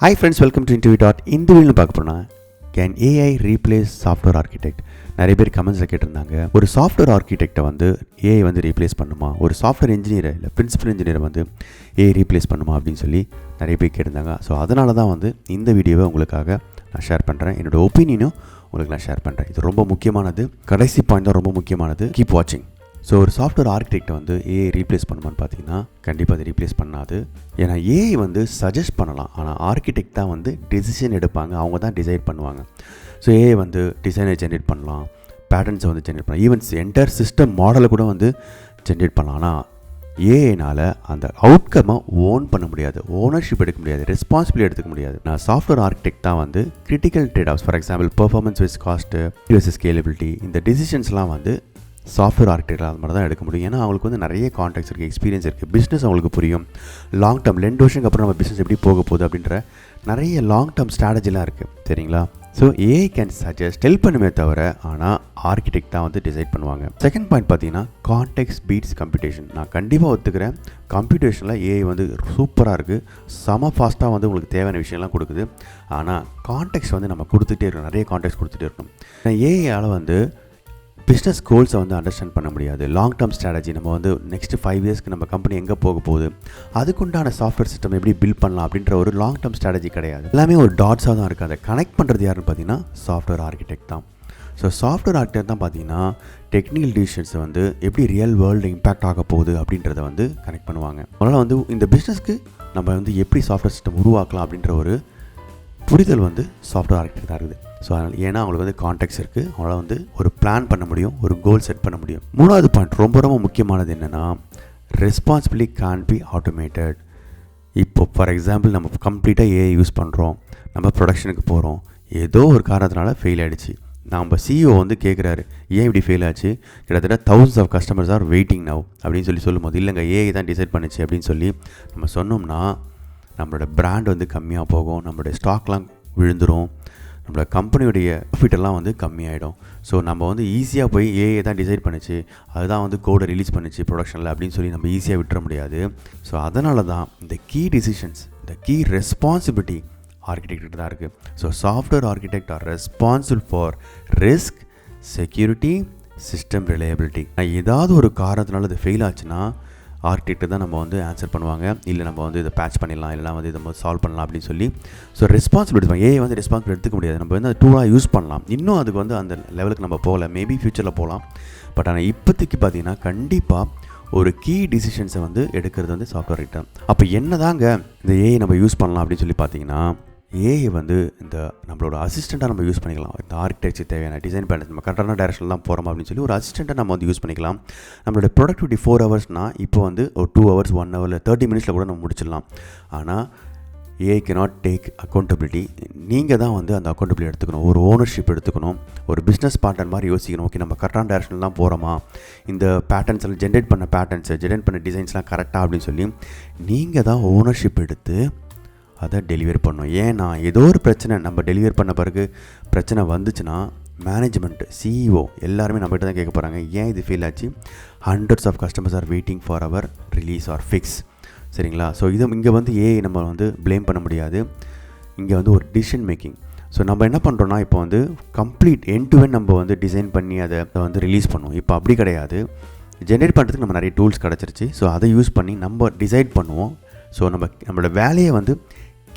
Hi friends, welcome to InterviewDOT. இந்த வீடியோல பார்க்க போறோம்னா can AI replace software architect. நிறைய பேர் கமெண்ட்ஸில் கேட்டிருந்தாங்க, ஒரு சாஃப்ட்வேர் ஆர்கிடெக்டை வந்து ஏஐ வந்து ரீப்ளேஸ் பண்ணுமா, ஒரு சாஃப்ட்வேர் இன்ஜினியரை இல்லை பிரின்சிபல் இன்ஜினியரை வந்து ஏஐ ரீப்ளேஸ் பண்ணுமா அப்படின்னு சொல்லி நிறைய பேர் கேட்டிருந்தாங்க. ஸோ அதனால தான் வந்து இந்த வீடியோவை உங்களுக்காக நான் ஷேர் பண்ணுறேன். என்னோடய ஒப்பீனியனும் உங்களுக்கு நான் ஷேர் பண்ணுறேன். இது ரொம்ப முக்கியமானது, கடைசி பாயிண்ட் தான் ரொம்ப முக்கியமானது. கீப் வாட்சிங். ஸோ ஒரு சாஃப்ட்வேர் ஆர்கிடெக்டை வந்து ஏஐ ரீப்ளேஸ் பண்ணுமான்னு பார்த்தீங்கன்னா கண்டிப்பாக அது ரீப்ளேஸ் பண்ணாது. ஏன்னா ஏஐ வந்து சஜஸ்ட் பண்ணலாம், ஆனால் ஆர்கிடெக்ட் தான் வந்து டெசிஷன் எடுப்பாங்க, அவங்க தான் டிசைட் பண்ணுவாங்க. ஸோ ஏஐ வந்து டிசைனை ஜென்ரேட் பண்ணலாம், பேட்டர்ன்ஸை வந்து ஜென்ரேட் பண்ணலாம், ஈவன் என்டையர் சிஸ்டம் மாடலை கூட வந்து ஜென்ரேட் பண்ணலாம். ஆனால் ஏஐனால் அந்த அவுட்கம்மை ஓன் பண்ண முடியாது, ஓனர்ஷிப் எடுக்க முடியாது, ரெஸ்பான்சிபிலிட்டி எடுத்துக்க முடியாது. நான் சாஃப்ட்வேர் ஆர்கிடெக்ட் தான் வந்து critical trade offs, for example performance vs cost, scalability, இந்த டெசிஷன்ஸ்லாம் வந்து சாஃப்ட்வேர் ஆர்கிடெக்டாக அது மாதிரி தான் எடுக்க முடியும். ஏன்னா அவங்களுக்கு வந்து நிறைய கான்டாக்ட்ஸ் இருக்குது, எக்ஸ்பீரியன்ஸ் இருக்குது, பிஸ்னஸ் அவங்களுக்கு புரியும். லாங் டேர்ம் 2 வருஷத்துக்கு அப்புறம் நம்ம பிஸ்னஸ் எப்படி போக போகுது அப்படின்ற நிறைய லாங் டேர்ம் ஸ்ட்ராட்டஜிலாம் இருக்குது, சரிங்களா? So AI can suggest, help பண்ணுமே தவிர, ஆனால் ஆர்கிடெக்ட் தான் வந்து டிசைட் பண்ணுவாங்க. செகண்ட் பாயிண்ட் பார்த்தீங்கன்னா கான்டெக்ஸ்ட் பீட்ஸ் கம்ப்யூட்டேஷன். நான் கண்டிப்பாக ஒத்துக்கிறேன், கம்ப்யூட்டேஷனில் ஏஐ வந்து சூப்பராக இருக்குது, செம ஃபாஸ்ட்டாக வந்து உங்களுக்கு தேவையான விஷயம்லாம் கொடுக்குது. ஆனால் கான்டெக்ஸ்ட் வந்து நம்ம கொடுத்துட்டே இருக்கணும், நிறைய கான்டெக்ஸ்ட் கொடுத்துட்டே இருக்கணும். ஏஐயால் வந்து பிஸ்னஸ் கோல்ஸை வந்து அண்டர்ஸ்டாண்ட் பண்ண முடியாது. லாங் டேர்ம் ஸ்ட்ராட்டஜி, நம்ம வந்து நெக்ஸ்ட்டு 5 இயர்ஸ்க்கு நம்ம கம்பெனி எங்கே போக போகுது, அதுக்குண்டான சாஃப்ட்வேர் சிஸ்டம் எப்படி பில்ட் பண்ணலாம் அப்படின்ற ஒரு லாங் டேர்ம் ஸ்ட்ராட்டஜி கிடையாது. எல்லாமே ஒரு டாட்ஸாக தான் இருக்குது. அதை கனெக்ட் பண்ணுறது யாருன்னு பார்த்தீங்கன்னா சாஃப்ட்வேர் ஆர்கிடெக்ட் தான். ஸோ சாஃப்ட்வேர் ஆர்கிடெக்ட் தான் பார்த்தீங்கன்னா டெக்னிக்கல் டிசிஷன்ஸை வந்து எப்படி ரியல் வேர்ல்டு இம்பாக்ட் ஆக போகுது அப்படின்றத வந்து கனெக்ட் பண்ணுவாங்க. அதனால் வந்து இந்த பிஸ்னஸ்க்கு நம்ம வந்து எப்படி சாஃப்ட்வேர் சிஸ்டம் உருவாக்கலாம் அப்படின்ற ஒரு புரிதல் வந்து சாஃப்ட்வேர் ஆர்கிடெக்ட் தான் இருக்குது. ஸோ அதனால் ஏன்னா அவங்களுக்கு வந்து கான்டெக்ட்ஸ் இருக்குது, அவங்களால் வந்து ஒரு பிளான் பண்ண முடியும், ஒரு கோல் செட் பண்ண முடியும். மூணாவது பாயிண்ட் ரொம்ப ரொம்ப முக்கியமானது என்னென்னா, ரெஸ்பான்சிபிலிட்டி கேன் பி ஆட்டோமேட்டட். இப்போ ஃபார் எக்ஸாம்பிள் நம்ம கம்ப்ளீட்டாக ஏஐ யூஸ் பண்ணுறோம், நம்ம ப்ரொடக்ஷனுக்கு போகிறோம், ஏதோ ஒரு காரணத்தினால ஃபெயில் ஆகிடுச்சு. நம்ம சிஇஓ வந்து கேட்குறாரு, ஏன் இப்படி ஃபெயில் ஆச்சு, கிட்டத்தட்ட thousands of customers are waiting now அப்படின்னு சொல்லும்போது, இல்லைங்க ஏஐ தான் டிசைட் பண்ணிச்சு அப்படின்னு சொல்லி நம்ம சொன்னோம்னா நம்மளோட பிராண்ட் வந்து கம்மியாக போகும், நம்மளுடைய ஸ்டாக்லாம் விழுந்துடும், நம்மளோட கம்பெனியுடைய ப்ராஃபிட்டெல்லாம் வந்து கம்மியாயிடும். ஸோ நம்ம வந்து ஈஸியாக போய் ஏஐ தான் டிசைட் பண்ணிச்சு, அதுதான் வந்து கோடை ரிலீஸ் பண்ணிச்சு ப்ரொடக்ஷனில் அப்படின்னு சொல்லி நம்ம ஈஸியாக விட்டுற முடியாது. ஸோ அதனால தான் இந்த கீ டிசிஷன்ஸ், இந்த கீ ரெஸ்பான்சிபிலிட்டி ஆர்கிடெக்ட் தான் இருக்குது. So software architect are responsible for risk, security, system reliability. ஏதாவது ஒரு காரணத்தினால இது ஃபெயில் ஆச்சுன்னா ஆர்கிடெக்ட் தான் நம்ம வந்து ஆன்சர் பண்ணுவாங்க, இல்லை நம்ம வந்து இதை பேட்ச் பண்ணிடலாம், இல்லைனா வந்து இதை சால்வ் பண்ணலாம் அப்படின்னு சொல்லி. ஸோ ரெஸ்பான்சிபிலிட்டி ஏஐ வந்து ரெஸ்பான்சிபிலிட்டி எடுத்துக்க முடியாது, நம்ம வந்து அது டூலாக யூஸ் பண்ணலாம். இன்னும் அதுக்கு வந்து அந்த லெவலுக்கு நம்ம போகல, மேபி ஃப்யூச்சரில் போகலாம். பட் ஆனால் இப்போதைக்கு பார்த்தீங்கன்னா கண்டிப்பாக ஒரு கீ டிசிஷன்ஸை வந்து எடுக்கிறது வந்து சாஃப்ட்வேர் ஆர்கிடெக்ட். அப்போ என்ன தாங்க இந்த ஏஐ நம்ம யூஸ் பண்ணலாம் அப்படின்னு சொல்லி பார்த்தீங்கன்னா, ஏஐ வந்து இந்த நம்மளோட அசிஸ்டண்ட்டாக நம்ம யூஸ் பண்ணிக்கலாம். இந்த ஆர்கிடெக்சர் தேவையான டிசைன் பேட்டர்ஸ் நம்ம கரெக்டான டைரக்ஷனில் தான் போகிறோம் அப்படின்னு சொல்லி ஒரு அசிஸ்டண்ட்டாக நம்ம வந்து யூஸ் பண்ணிக்கலாம். நம்மளோட ப்ரொடக்டிவிட்டி 4 ஹவர்ஸ்னால் இப்போ வந்து ஒரு 2 ஹவர்ஸ் 1 ஹவரில் 30 மினிட்ஸில் கூட நம்ம முடிச்சிடலாம். ஆனால் ஏஐ கேனாட் டேக் அக்கௌண்டபிலிட்டி. நீங்கள் தான் வந்து அந்த அக்கௌண்டபிலிட்டி எடுத்துக்கணும், ஒரு ஓனர்ஷிப் எடுத்துக்கணும், ஒரு பிஸ்னஸ் பார்ட்னர் மாதிரி யோசிக்கணும். ஓகே, நம்ம கரெக்டான டைரக்ஷனில் தான் போகிறோமா, இந்த பேட்டர்ன்ஸ் எல்லாம் ஜென்ரேட் பண்ண டிசைன்ஸ்லாம் கரெக்டாக அப்படின்னு சொல்லி நீங்கள் தான் ஓனர்ஷிப் எடுத்து அதை டெலிவர் பண்ணணும். ஏன்னா ஏதோ ஒரு பிரச்சனை நம்ம டெலிவர் பண்ண பிறகு பிரச்சனை வந்துச்சுன்னா மேனேஜ்மெண்ட், சிஇஓ எல்லாருமே நம்மகிட்ட தான் கேட்க போகிறாங்க, ஏன் இது ஃபெயில் ஆச்சு, hundreds of customers are waiting for our release or fix, சரிங்களா? ஸோ இங்கே வந்து ஏஐ நம்ம வந்து ப்ளேம் பண்ண முடியாது, இங்கே வந்து ஒரு டிசிஷன் மேக்கிங். ஸோ நம்ம என்ன பண்ணுறோன்னா, இப்போ வந்து கம்ப்ளீட் எண்ட் டு எண்ட் நம்ம வந்து டிசைன் பண்ணி அதை வந்து ரிலீஸ் பண்ணுவோம். இப்போ அப்படி கிடையாது, ஜென்ரேட் பண்ணுறதுக்கு நம்ம நிறைய டூல்ஸ் கிடச்சிருச்சு. ஸோ அதை யூஸ் பண்ணி நம்ம டிசைட் பண்ணுவோம். ஸோ நம்மளோட வேலையை வந்து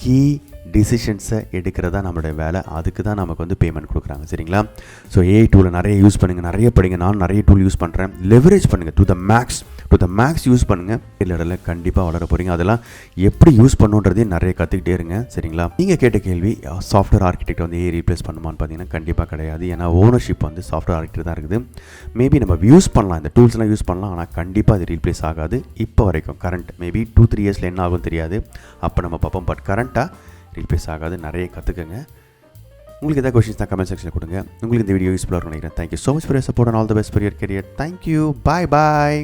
கீ டிசிஷன்ஸை எடுக்கிறதா நம்மளுடைய வேலை, அதுக்கு தான் நமக்கு வந்து பேமெண்ட் கொடுக்குறாங்க, சரிங்களா? ஸோ ஏஐ டூலை நிறைய யூஸ் பண்ணுங்கள், நிறைய படிங்க. நான் நிறைய டூல் யூஸ் பண்ணுறேன், லெவரேஜ் பண்ணுங்கள், டு த மேக்ஸ் யூஸ் பண்ணுங்கள். இல்லை கண்டிப்பாக வளர போகிறீங்க. அதெல்லாம் எப்படி யூஸ் பண்ணுன்றதையும் நிறைய கற்றுக்கிட்டே இருங்க, சரிங்களா? நீங்கள் கேட்ட கேள்வி, சாஃப்ட்வேர் ஆர்கிடெக்ட் வந்து ஏஐ ரீப்ளேஸ் பண்ணுமான்னு பார்த்தீங்கன்னா கண்டிப்பாக கிடையாது. ஏன்னா ஓனர்ஷிப் வந்து சாஃப்ட்வேர் ஆர்கிடெக்ட் தான் இருக்குது. மேபி நம்ம யூஸ் பண்ணலாம், இந்த டூல்ஸ்லாம் யூஸ் பண்ணலாம், ஆனால் கண்டிப்பாக அது ரீப்ளேஸ் ஆகாது. இப்போ வரைக்கும் கரண்ட் மேபி 2-3 இயர்ஸில் என்ன ஆகும் தெரியாது, அப்போ நம்ம பார்ப்போம். பட் கரண்ட்டாக ரீப்ளேஸ் ஆகாது. நிறைய கற்றுக்கங்க. உங்களுக்கு எதாவது கொஸ்டின்ஸ் தான் கமெண்ட் செக்ஷனில் கொடுங்க. உங்களுக்கு இந்த வீடியோ யூஸ்ஃபுல்லாக இருக்கும் நினைக்கிறேன். Thank you so much for your support and all the best for your career. Thank you, bye.